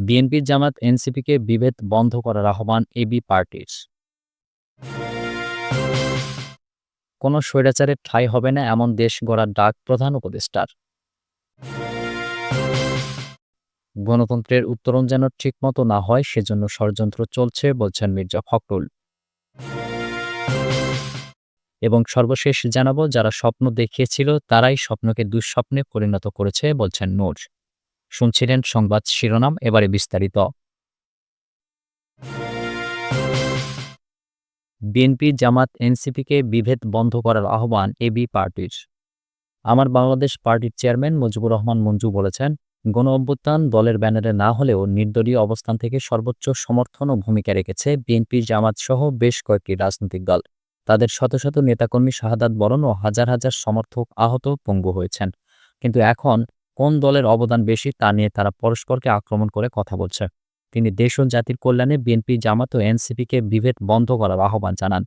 BNP জামাত এনসিপিকে বিভেদ বন্ধ করার আহ্বান এবি পার্টির। কোনো স্বৈরাচারের ঠাঁই হবে না এমন দেশ গড়ার ডাক প্রধান উপদেষ্টার। গণতন্ত্রের উত্তরণ যেন ঠিকমতো না হয় সেজন্য ষড়যন্ত্র চলছে বলছেন মির্জা ফখরুল। এবং সর্বশেষ জানাবো, যারা স্বপ্ন দেখিয়েছিল তারাই স্বপ্নকে দুঃস্বপ্নে পরিণত করেছে বলছেন নূর। শুনছিলেন সংবাদ শিরোনাম, এবারে বিস্তারিত। বিএনপি জামাত এনসিপিকে বিভেদ বন্ধ করার আহ্বান এবি পার্টির। আমার বাংলাদেশ পার্টির চেয়ারম্যান মুজিবুর রহমান মঞ্জু বলেছেন, গণ অভ্যুত্থান দলের ব্যানারে না হলেও নির্দলীয় অবস্থান থেকে সর্বোচ্চ সমর্থন ও ভূমিকা রেখেছে বিএনপি জামাত সহ বেশ কয়েকটি রাজনৈতিক দল। তাদের শত শত নেতাকর্মী শাহাদাত বরণ ও হাজার হাজার সমর্থক আহত পঙ্গু হয়েছেন। কিন্তু এখন কোন দলের অবদান বেশি তা নিয়ে তারা পরস্পরকে আক্রমণ করে কথা বলছে। তিনি দেশ ও জাতির কল্যাণে বিএনপি জামাত ও এনসিপিকে বিভেদ বন্ধ করার আহ্বান জানান।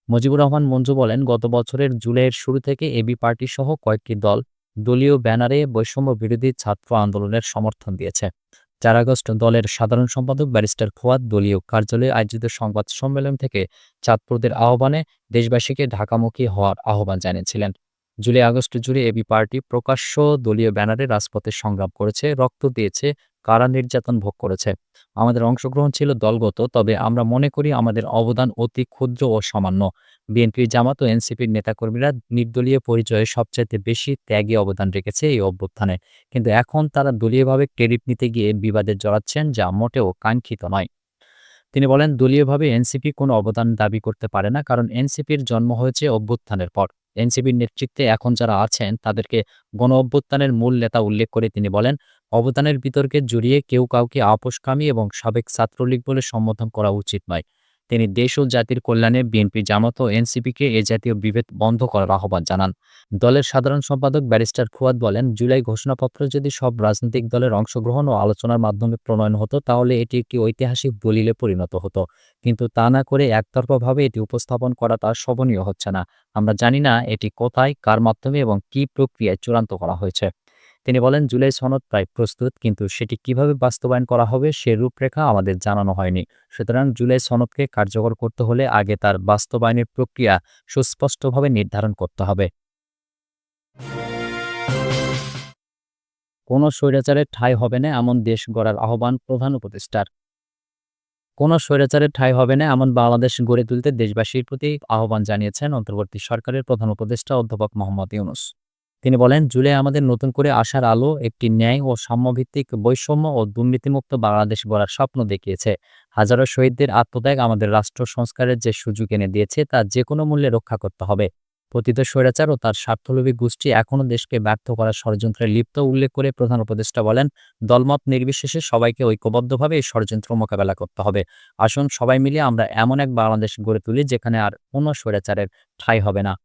মুজিবুর রহমান মঞ্জু বলেন, গত বছরের জুলাইয়ের শুরু থেকে এবি পার্টি সহ কয়েকটি দল দলীয় ব্যানারে বৈষম্য বিরোধী ছাত্র আন্দোলনের সমর্থন দিয়েছে। 4 আগস্ট দলের সাধারণ সম্পাদক ব্যারিস্টার ফুয়াদ দলীয় কার্যালয়ে আয়োজিত সংবাদ সম্মেলন থেকে ছাত্রদের আহ্বানে দেশবাসীকে ঢাকামুখী হওয়ার আহ্বান জানিয়েছিলেন। জুলাই আগস্ট জুড়ে এবি পার্টি প্রকাশ্য দলীয় ব্যানারে রাজপথে সংগ্রাম করেছে, রক্ত দিয়েছে, কারা নির্যাতন ভোগ করেছে। আমাদের অংশগ্রহণ ছিল দলগত, তবে আমরা মনে করি আমাদের অবদান অতি ক্ষুদ্র ও সামান্য। বিএনপি জামাত ও এনসিপির নেতাকর্মীরা নির্দলীয় পরিচয়ে সবচাইতে বেশি ত্যাগী অবদান রেখেছে এই অভ্যুত্থানে। কিন্তু এখন তারা দলীয়ভাবে ক্রেডিট নিতে গিয়ে বিবাদে জড়াচ্ছেন, যা মোটেও কাঙ্ক্ষিত নয়। তিনি বলেন, দলীয়ভাবে এনসিপি কোনো অবদান দাবি করতে পারে না, কারণ এনসিপির জন্ম হয়েছে অভ্যুত্থানের পর। এনসিপির নেতৃত্বে এখন যারা আছেন তাদেরকে গণ অভ্যুত্থানের মূল নেতা উল্লেখ করে তিনি বলেন, অবদানের বিতর্কে জড়িয়ে কেউ কাউকে আপোষকামী এবং সাবেক ছাত্রলীগ বলে সম্বোধন করা উচিত নয়। তিনি দেশ ও জাতির কল্যাণে বিএনপি জামাত ও এনসিপিকে এ জাতীয় বিভেদ বন্ধ করার আহ্বান জানান। দলের সাধারণ সম্পাদক ব্যারিস্টার ফুয়াদ বলেন, জুলাই ঘোষণাপত্র যদি সব রাজনৈতিক দলের অংশগ্রহণ ও আলোচনার মাধ্যমে প্রণয়ন হতো তাহলে এটি একটি ঐতিহাসিক দলিলে পরিণত হতো। কিন্তু তা না করে একতরফাভাবে এটি উপস্থাপন করাটা শোভনীয় হচ্ছে না। আমরা জানি না এটি কোথায়, কার মাধ্যমে এবং কী প্রক্রিয়ায় চূড়ান্ত করা হয়েছে। তিনি বলেন, জুলাই সনদ প্রায় প্রস্তুত, কিন্তু সেটি কিভাবে বাস্তবায়ন করা হবে সে রূপরেখা আমাদের জানানো হয়নি। সুতরাং জুলাই সনদকে কার্যকর করতে হলে আগে তার বাস্তবায়নের প্রক্রিয়া সুস্পষ্টভাবে নির্ধারণ করতে হবে। কোনো স্বৈরাচারের ঠাঁই হবে না এমন দেশ গড়ার আহ্বান প্রধান উপদেষ্টার। কোনো স্বৈরাচারের ঠাঁই হবে না এমন বাংলাদেশ গড়ে তুলতে দেশবাসীর প্রতি আহ্বান জানিয়েছেন অন্তর্বর্তী সরকারের প্রধান উপদেষ্টা অধ্যাপক মোহাম্মদ ইউনূস। তিনি বলেন, জুলাই আমাদের নতুন করে আশার আলো, একটি ন্যায় ও সাম্যভিত্তিক বৈষম্য ও দুর্নীতিমুক্ত বাংলাদেশ গড়ার স্বপ্ন দেখিয়েছে। হাজারো শহীদদের আত্মত্যাগ আমাদের রাষ্ট্র সংস্কারের যে সুযোগ এনে দিয়েছে তা যে কোনো মূল্যে রক্ষা করতে হবে। পতিত স্বৈরাচার ও তার স্বার্থলোভী গোষ্ঠী এখনও দেশকে ব্যর্থ করার ষড়যন্ত্রে লিপ্ত উল্লেখ করে প্রধান উপদেষ্টা বলেন, দলমত নির্বিশেষে সবাইকে ঐক্যবদ্ধভাবে এই ষড়যন্ত্র মোকাবেলা করতে হবে। আসুন সবাই মিলে আমরা এমন এক বাংলাদেশ গড়ে তুলি যেখানে আর কোনো স্বৈরাচারের ঠাঁই হবে না।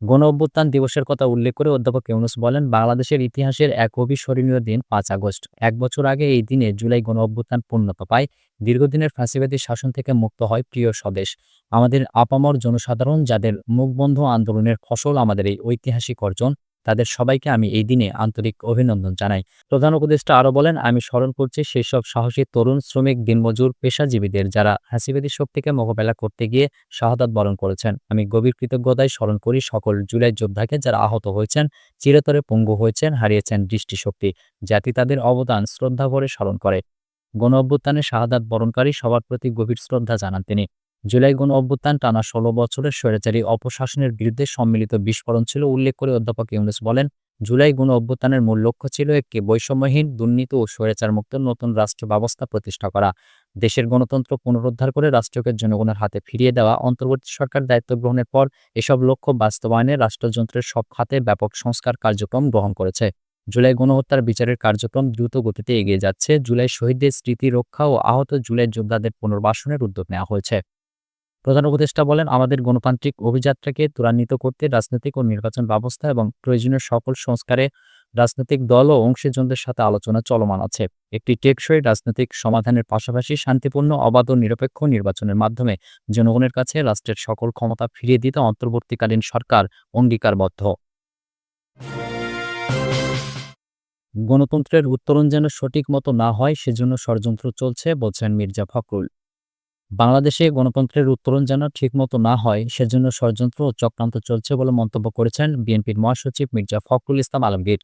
গণ অভ্যুত্থান দিবসের কথা উল্লেখ করে অধ্যাপক ইউনূস বলেন, বাংলাদেশের ইতিহাসের এক অবিস্মরণীয় দিন ৫ আগস্ট। ১ বছর আগে এই দিনে জুলাই গণ অভ্যুত্থান পূর্ণতা পায়। দীর্ঘদিনের ফ্যাসিবাদী শাসন থেকে মুক্ত হয় প্রিয় স্বদেশ। আমাদের আপামর জনসাধারণ, যাদের মুখবন্ধ আন্দোলনের ফসল আমাদের এই ঐতিহাসিক অর্জন, তাদের সবাইকে আমি এই দিনে আন্তরিক অভিনন্দন জানাই। প্রধান উপদেষ্টা আরও বলেন, আমি স্মরণ করছি সেই সব সাহসী তরুণ, শ্রমিক, দিনমজুর, পেশাজীবীদের যারা ফ্যাসিবাদী শক্তিকে মোকাবেলা করতে গিয়ে শাহাদাত বরণ করেছেন। আমি গভীর কৃতজ্ঞতায় স্মরণ করি সকল জুলাই যোদ্ধাকে যারা আহত হয়েছেন, চিরতরে পঙ্গু হয়েছেন, হারিয়েছেন দৃষ্টিশক্তি। জাতি তাদের অবদান শ্রদ্ধাভরে স্মরণ করে। গণ অভ্যুত্থানে শাহাদাত বরণকারী সবার প্রতি গভীর শ্রদ্ধা জানান তিনি। জুলাই গণ অভ্যুত্থান টানা ১৬ বছরের স্বৈরাচারী অপশাসনের বিরুদ্ধে সম্মিলিত বিস্ফোরণ ছিল উল্লেখ করে অধ্যাপক ইউনূস বলেন, জুলাই গণ অভ্যুত্থানের মূল লক্ষ্য ছিল একটি বৈষম্যহীন, দুর্নীতি ও স্বৈরাচারমুক্ত নতুন রাষ্ট্র ব্যবস্থা প্রতিষ্ঠা করা। দেশের গণতন্ত্র পুনরুদ্ধার করে রাষ্ট্রকে জনগণের হাতে ফিরিয়ে দেওয়া। অন্তর্বর্তী সরকার দায়িত্ব গ্রহণের পর এসব লক্ষ্য বাস্তবায়নে রাষ্ট্রযন্ত্রের সব খাতে ব্যাপক সংস্কার কার্যক্রম গ্রহণ করেছে। জুলাই গণহত্যার বিচারের কার্যক্রম দ্রুত গতিতে এগিয়ে যাচ্ছে। জুলাই শহীদদের স্মৃতি রক্ষা ও আহত জুলাই যোদ্ধাদের পুনর্বাসনের উদ্যোগ নেওয়া হয়েছে। প্রধান উপদেষ্টা বলেন, আমাদের গণতান্ত্রিক অভিযাত্রাকে ত্বরান্বিত করতে রাজনৈতিক ও নির্বাচন ব্যবস্থা এবং প্রয়োজনীয় সকল সংস্কারে রাজনৈতিক দল ও অংশীজনদের সাথে আলোচনা চলমান আছে। একটি টেকসই রাজনৈতিক সমাধানের পাশাপাশি শান্তিপূর্ণ, অবাধ ও নিরপেক্ষ নির্বাচনের মাধ্যমে জনগণের কাছে রাষ্ট্রের সকল ক্ষমতা ফিরিয়ে দিতে অন্তর্বর্তীকালীন সরকার অঙ্গীকারবদ্ধ। গণতন্ত্রের উত্তরণ যেন সঠিক মতো না হয় সেজন্য ষড়যন্ত্র চলছে বলছেন মির্জা ফখরুল। বাংলাদেশে গণতন্ত্রের উত্তরণ যেন ঠিকমতো না হয় সেজন্য ষড়যন্ত্র ও চক্রান্ত চলছে বলে মন্তব্য করেছেন বিএনপির মহাসচিব মির্জা ফখরুল ইসলাম আলমগীর।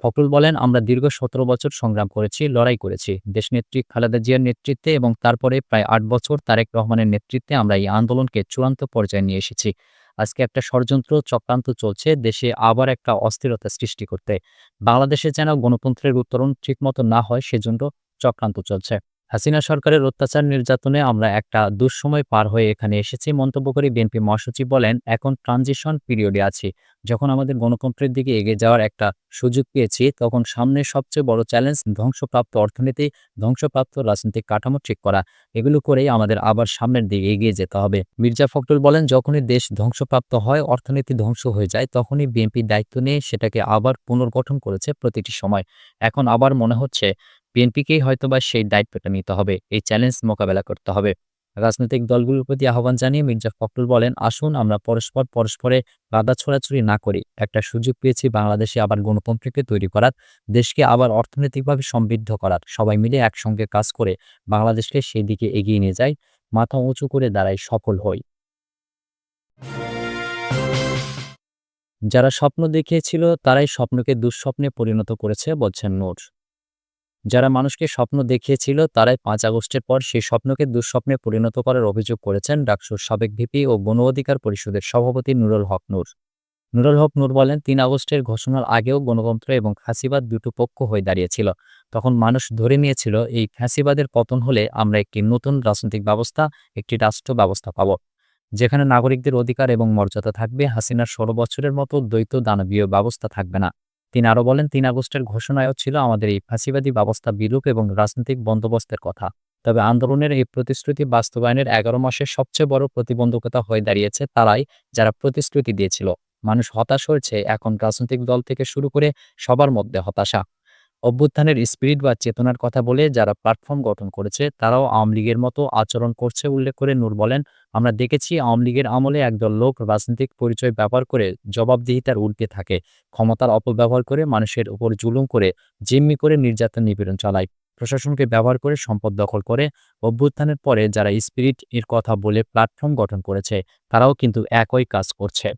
ফখরুল বলেন, আমরা দীর্ঘ ১৭ বছর সংগ্রাম করেছি, লড়াই করেছি। দেশনেত্রী খালেদা জিয়ার নেতৃত্বে এবং তারপরে প্রায় ৮ বছর তারেক রহমানের নেতৃত্বে আমরা এই আন্দোলনকে চূড়ান্ত পর্যায়ে নিয়ে এসেছি। আজকে একটা ষড়যন্ত্র চক্রান্ত চলছে দেশে আবার একটা অস্থিরতা সৃষ্টি করতে। বাংলাদেশে যেন গণতন্ত্রের উত্তরণ ঠিকমতো না হয় সেজন্য চক্রান্ত চলছে। হাসিনা সরকারের অত্যাচার নির্যাতনে আমরা একটা দুঃসময় পার হয়ে এখানে এসেছি মন্তব্য করে বিএনপি মহাসচিব বলেন, এখন ট্রানজিশন পিরিয়ডে আছি। যখন আমাদের গণতন্ত্রের দিকে এগিয়ে যাওয়ার একটা সুযোগ পেয়েছি, তখন সামনে সবচেয়ে বড় চ্যালেঞ্জ ধ্বংসপ্রাপ্ত অর্থনীতি, ধ্বংসপ্রাপ্ত রাজনৈতিক কাঠামো ঠিক করা। এগুলো করেই আমাদের আবার সামনের দিকে এগিয়ে যেতে হবে। মির্জা ফখরুল বলেন, যখনই দেশ ধ্বংসপ্রাপ্ত হয়, অর্থনীতি ধ্বংস হয়ে যায়, তখনই বিএনপি দায়িত্ব নিয়ে সেটাকে আবার পুনর্গঠন করেছে প্রতিটি সময়। এখন আবার মনে হচ্ছে বিএনপিকেই হয়তোবা সেই দায়িত্বটা নিতে হবে। এই চ্যালেঞ্জ মোকাবেলা করতে হবে। রাজনৈতিক দলগুলোর প্রতি আহ্বান জানিয়ে মির্জা ফখরুল বলেন, আসুন আমরা পরস্পরে বাধা ছড়াছড়ি না করি। একটা সুযোগ পেয়েছি বাংলাদেশে আবার গণতন্ত্রকে তৈরি করার, দেশকে আবার অর্থনৈতিকভাবে সমৃদ্ধ করার। সবাই মিলে একসঙ্গে কাজ করে বাংলাদেশকে সেই দিকে এগিয়ে নিয়ে যাই, মাথা উঁচু করে দাঁড়াই, সফল হই। যারা স্বপ্ন দেখিয়েছিল তারাই স্বপ্নকে দুঃস্বপ্নে পরিণত করেছে বলছেন নূর। যারা মানুষকে স্বপ্ন দেখিয়েছিল তারাই ৫ আগস্টের পর সেই স্বপ্নকে দুঃস্বপ্নে পরিণত করার অভিযোগ করেছেন ডাকসুর সাবেক ভিপি ও গণ অধিকার পরিষদের সভাপতি নুরুল হক নূর। নুরুল হক নূর বলেন, ৩ আগস্টের ঘোষণার আগেও গণতন্ত্র এবং ফ্যাসিবাদ দুটো পক্ষ হয়ে দাঁড়িয়েছিল। তখন মানুষ ধরে নিয়েছিল এই ফ্যাসিবাদের পতন হলে আমরা একটি নতুন রাজনৈতিক ব্যবস্থা, একটি রাষ্ট্র ব্যবস্থা পাব, যেখানে নাগরিকদের অধিকার এবং মর্যাদা থাকবে, হাসিনার ১৬ বছরের মতো দ্বৈত দানবীয় ব্যবস্থা থাকবে না। তিনি আরও বলেন, ৩ আগস্টের ঘোষণায়ও ছিল আমাদের এই ফ্যাসিবাদী ব্যবস্থা বিলোপ এবং রাজনৈতিক বন্দোবস্তের কথা। তবে আন্দোলনের এই প্রতিশ্রুতি বাস্তবায়নের ১১ মাসের সবচেয়ে বড় প্রতিবন্ধকতা হয়ে দাঁড়িয়েছে তারাই, যারা প্রতিশ্রুতি দিয়েছিল। মানুষ হতাশ হয়েছে, এখন রাজনৈতিক দল থেকে শুরু করে সবার মধ্যে হতাশা। অভ্যুত্থানের স্পিরিট বা চেতনার কথা বলে যারা প্ল্যাটফর্ম গঠন করেছে তারাও আওয়ামী লীগের মতো আচরণ করছে উল্লেখ করে নূর বলেন, আমরা দেখেছি আওয়ামী লীগের আমলে একদল লোক রাজনৈতিক পরিচয় ব্যবহার করে জবাবদিহিতার ঊর্ধ্বে থাকে, ক্ষমতার অপব্যবহার করে, মানুষের উপর জুলুম করে, জিম্মি করে নির্যাতন নিপীড়ন চালায়, প্রশাসনকে ব্যবহার করে সম্পদ দখল করে। অভ্যুত্থানের পরে যারা স্পিরিট এর কথা বলে প্ল্যাটফর্ম গঠন করেছে তারাও কিন্তু একই কাজ করছে।